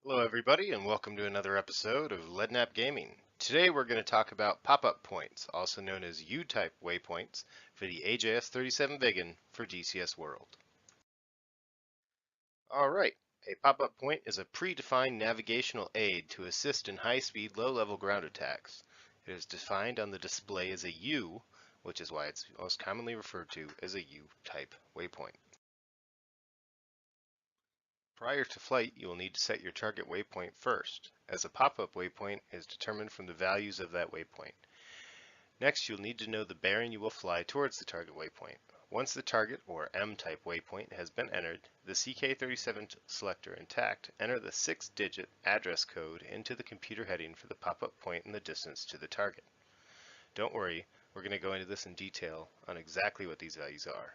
Hello everybody and welcome to another episode of Leadnap Gaming. Today we're going to talk about pop-up points, also known as U-type waypoints, for the AJS37 Viggen for DCS World. Alright, a pop-up point is a predefined navigational aid to assist in high-speed, low-level ground attacks. It is defined on the display as a U, which is why it's most commonly referred to as a U-type waypoint. Prior to flight, you will need to set your target waypoint first, as a pop-up waypoint is determined from the values of that waypoint. Next, you'll need to know the bearing you will fly towards the target waypoint. Once the target, or M-type waypoint, has been entered, the CK37 selector intact, enter the 6-digit address code into the computer heading for the pop-up point and the distance to the target. Don't worry, we're going to go into this in detail on exactly what these values are.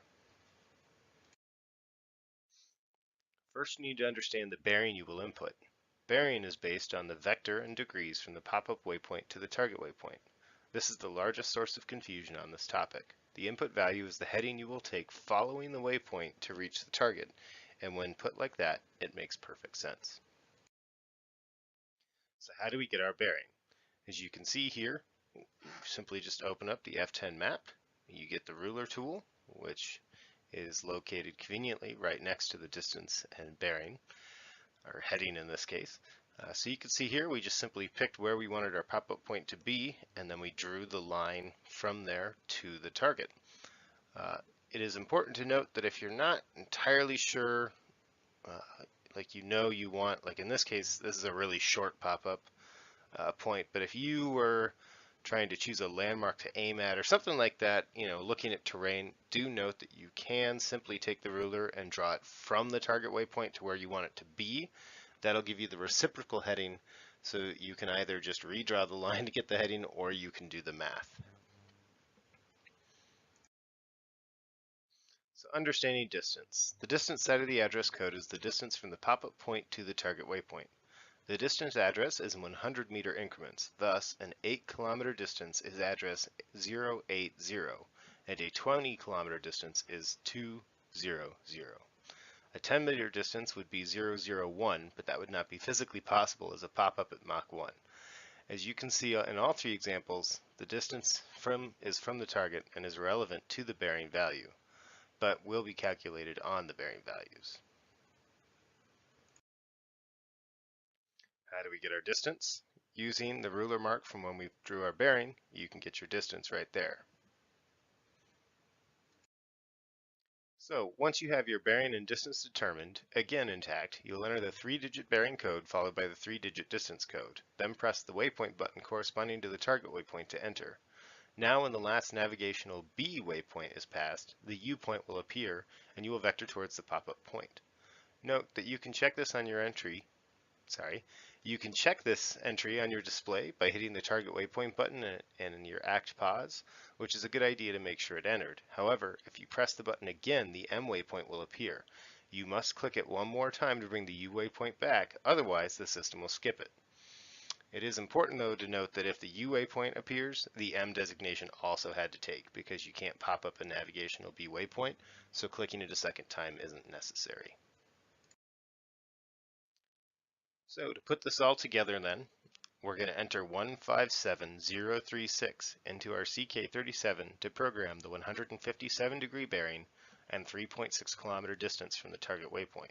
First, you need to understand the bearing you will input. Bearing is based on the vector and degrees from the pop-up waypoint to the target waypoint. This is the largest source of confusion on this topic. The input value is the heading you will take following the waypoint to reach the target, and when put like that, it makes perfect sense. So how do we get our bearing? As you can see here, you simply just open up the F10 map. You get the ruler tool, which is located conveniently right next to the distance and bearing, or heading in this case. So you can see here we just simply picked where we wanted our pop-up point to be, and then we drew the line from there to the target. It is important to note that if you're not entirely sure, like you want, like in this case, this is a really short pop-up point, but if you were trying to choose a landmark to aim at or something like that, looking at terrain, do note that you can simply take the ruler and draw it from the target waypoint to where you want it to be. That'll give you the reciprocal heading, so you can either just redraw the line to get the heading or you can do the math. So understanding distance. The distance side of the address code is the distance from the pop-up point to the target waypoint. The distance address is in 100-meter increments. Thus, an 8-kilometer distance is address 080, and a 20-kilometer distance is 200. A 10-meter distance would be 001, but that would not be physically possible as a pop-up at Mach 1. As you can see in all three examples, the distance is from the target and is relevant to the bearing value, but will be calculated on the bearing values. How do we get our distance? Using the ruler mark from when we drew our bearing, you can get your distance right there. So once you have your bearing and distance determined, again intact, you'll enter the 3-digit bearing code followed by the 3-digit distance code. Then press the waypoint button corresponding to the target waypoint to enter. Now when the last navigational B waypoint is passed, the U point will appear and you will vector towards the pop-up point. Note that you can check this on your entry. You can check this entry on your display by hitting the target waypoint button and in your act pause, which is a good idea to make sure it entered. However, if you press the button again, the M waypoint will appear. You must click it one more time to bring the U waypoint back, otherwise the system will skip it. It is important though to note that if the U waypoint appears, the M designation also had to take because you can't pop up a navigational B waypoint, so clicking it a second time isn't necessary. So to put this all together then, we're going to enter 157036 into our CK37 to program the 157-degree bearing and 3.6 kilometer distance from the target waypoint.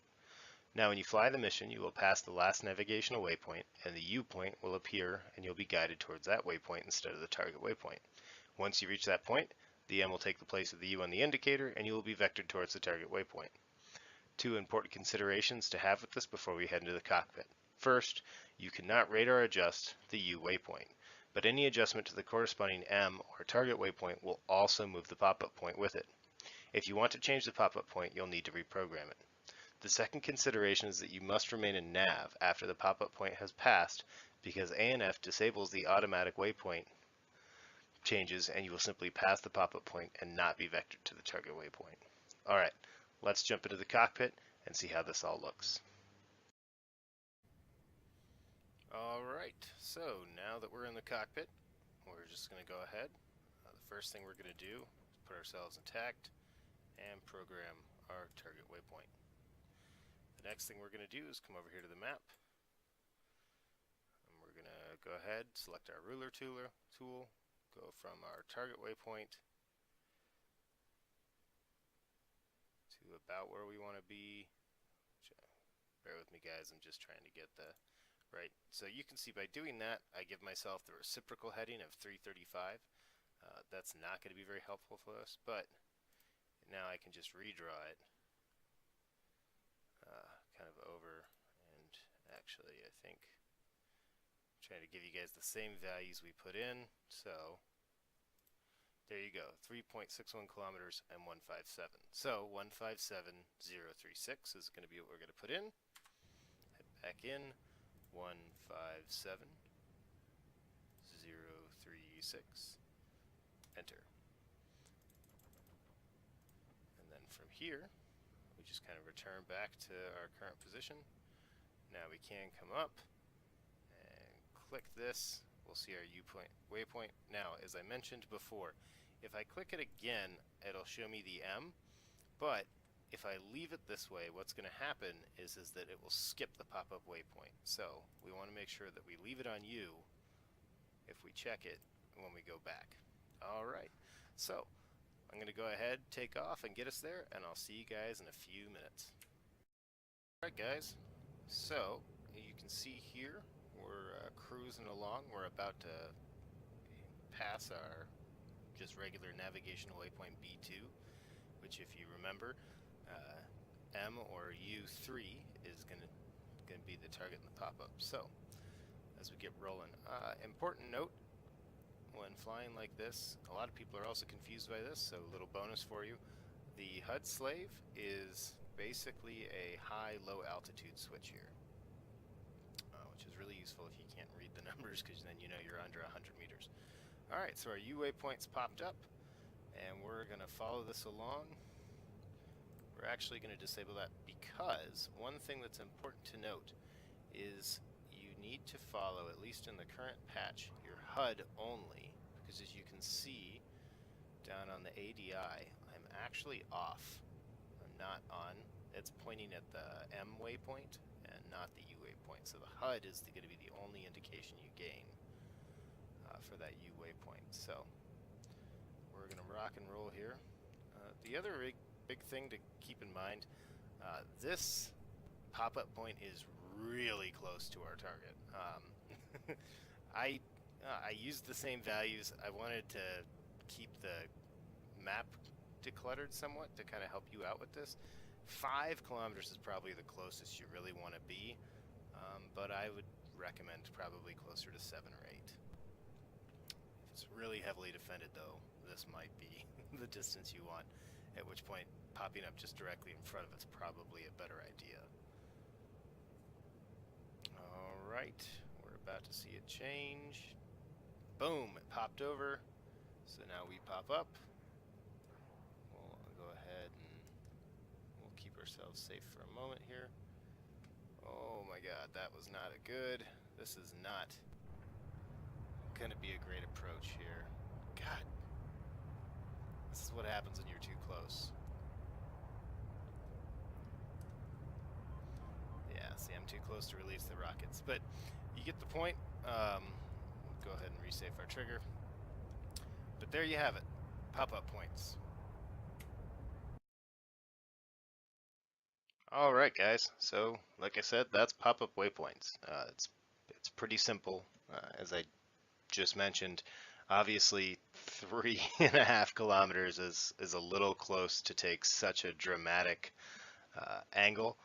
Now when you fly the mission, you will pass the last navigational waypoint and the U point will appear and you'll be guided towards that waypoint instead of the target waypoint. Once you reach that point, the M will take the place of the U on the indicator and you will be vectored towards the target waypoint. Two important considerations to have with this before we head into the cockpit. First, you cannot radar adjust the U waypoint, but any adjustment to the corresponding M or target waypoint will also move the pop-up point with it. If you want to change the pop-up point, you'll need to reprogram it. The second consideration is that you must remain in nav after the pop-up point has passed because ANF disables the automatic waypoint changes and you will simply pass the pop-up point and not be vectored to the target waypoint. Alright, let's jump into the cockpit and see how this all looks. Alright, so now that we're in the cockpit, we're just going to go ahead. The first thing we're going to do is put ourselves intact and program our target waypoint. The next thing we're going to do is come over here to the map, go ahead, select our ruler tool, go from our target waypoint to about where we want to be. Bear with me, guys, I'm just trying to get the right. So you can see by doing that, I give myself the reciprocal heading of 335. That's not going to be very helpful for us, but now I can just redraw it kind of over, and actually I think I'm trying to give you guys the same values we put in. So there you go, 3.61 kilometers and 157. So 157036 is going to be what we're going to put in. Head back in, 157036, enter. And then from here, we just kind of return back to our current position. Now we can come up and click this. We'll see our waypoint. Now, as I mentioned before, if I click it again, it'll show me the M, but if I leave it this way, what's going to happen is that it will skip the pop-up waypoint. So we want to make sure that we leave it on U if we check it when we go back. All right, so I'm going to go ahead, take off, and get us there, and I'll see you guys in a few minutes. All right, guys, so you can see here we're cruising along. We're about to pass our just regular navigational waypoint B2, which, if you remember, M or U3 is going to be the target in the pop-up. So as we get rolling, important note when flying like this, a lot of people are also confused by this, so a little bonus for you. The HUD slave is basically a high-low altitude switch here, which is really useful if you can't read the numbers, because then you know you're under 100 meters. Alright, so our U waypoint's popped up, and we're going to follow this along. We're actually going to disable that because one thing that's important to note is you need to follow, at least in the current patch, your HUD only, because as you can see down on the ADI, I'm actually off. I'm not on. It's pointing at the M waypoint and not the U waypoint. So the HUD is going to be the only indication you gain for that U waypoint. So we're going to rock and roll here. The other big thing to keep in mind, this pop-up point is really close to our target. I used the same values. I wanted to keep the map decluttered somewhat to kind of help you out with this. 5 kilometers is probably the closest you really want to be, but I would recommend probably closer to 7 or 8. If it's really heavily defended, though, this might be the distance you want, at which point popping up just directly in front of it's probably a better idea. Alright, we're about to see it change. Boom, it popped over. So now we pop up. We'll go ahead and we'll keep ourselves safe for a moment here. Oh my god, that was not a good. This is not going to be a great approach here. God. This is what happens when you're too close. Yeah, see, I'm too close to release the rockets. But you get the point. Go ahead and resave our trigger. But there you have it. Pop-up points. Alright, guys. So, like I said, that's pop-up waypoints. It's pretty simple, as I just mentioned. Obviously, 3.5 kilometers is a little close to take such a dramatic angle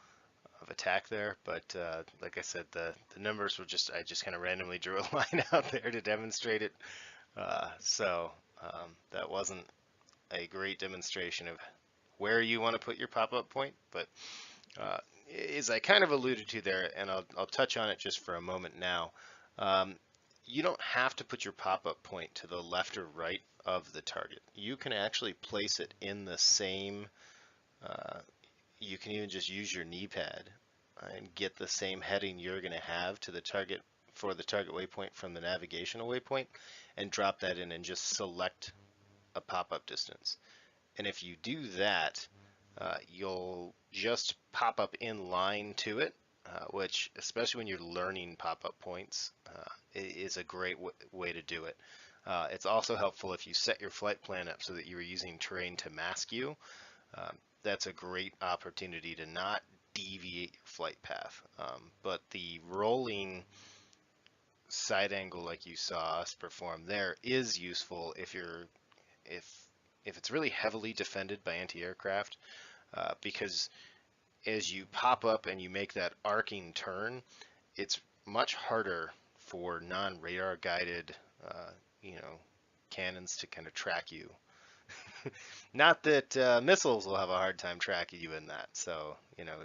of attack there, but like I said, the numbers were I just kind of randomly drew a line out there to demonstrate it. So that wasn't a great demonstration of where you want to put your pop-up point, but as I kind of alluded to there, and I'll touch on it just for a moment now. You don't have to put your pop-up point to the left or right of the target. You can actually place it in the same, you can even just use your knee pad and get the same heading you're going to have to the target for the target waypoint from the navigational waypoint, and drop that in and just select a pop-up distance. And if you do that, you'll just pop up in line to it. which, especially when you're learning pop-up points, is a great way to do it. It's also helpful if you set your flight plan up so that you're using terrain to mask you. That's a great opportunity to not deviate your flight path. But the rolling side angle like you saw us perform there is useful if it's really heavily defended by anti-aircraft, because as you pop up and you make that arcing turn, it's much harder for non-radar guided cannons to kind of track you. Not that missiles will have a hard time tracking you in that, so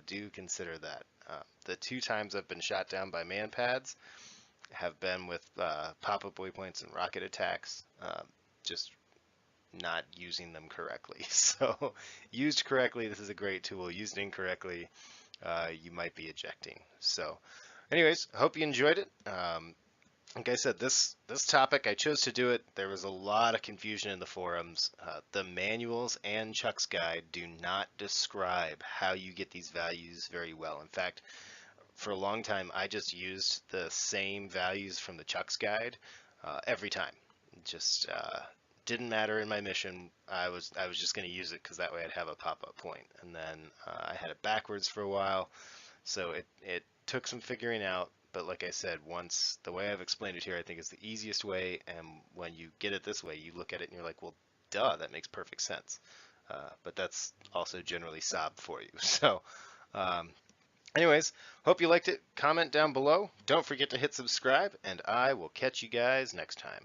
do consider that. The 2 times I've been shot down by manpads have been with pop-up waypoints and rocket attacks, just not using them correctly. So used correctly, this is a great tool. Used incorrectly, you might be ejecting. So anyways, I hope you enjoyed it. Like I said, this topic, I chose to do it. There was a lot of confusion in the forums. The manuals and Chuck's guide do not describe how you get these values very well. In fact, for a long time, I just used the same values from the Chuck's guide every time. Just didn't matter in my mission. I was just going to use it because that way I'd have a pop-up point. And then I had it backwards for a while, so it took some figuring out. But like I said, once the way I've explained it here, I think is the easiest way. And when you get it this way, you look at it and you're like, well, duh, that makes perfect sense. But that's also generally Saab for you. So anyways, hope you liked it. Comment down below. Don't forget to hit subscribe, and I will catch you guys next time.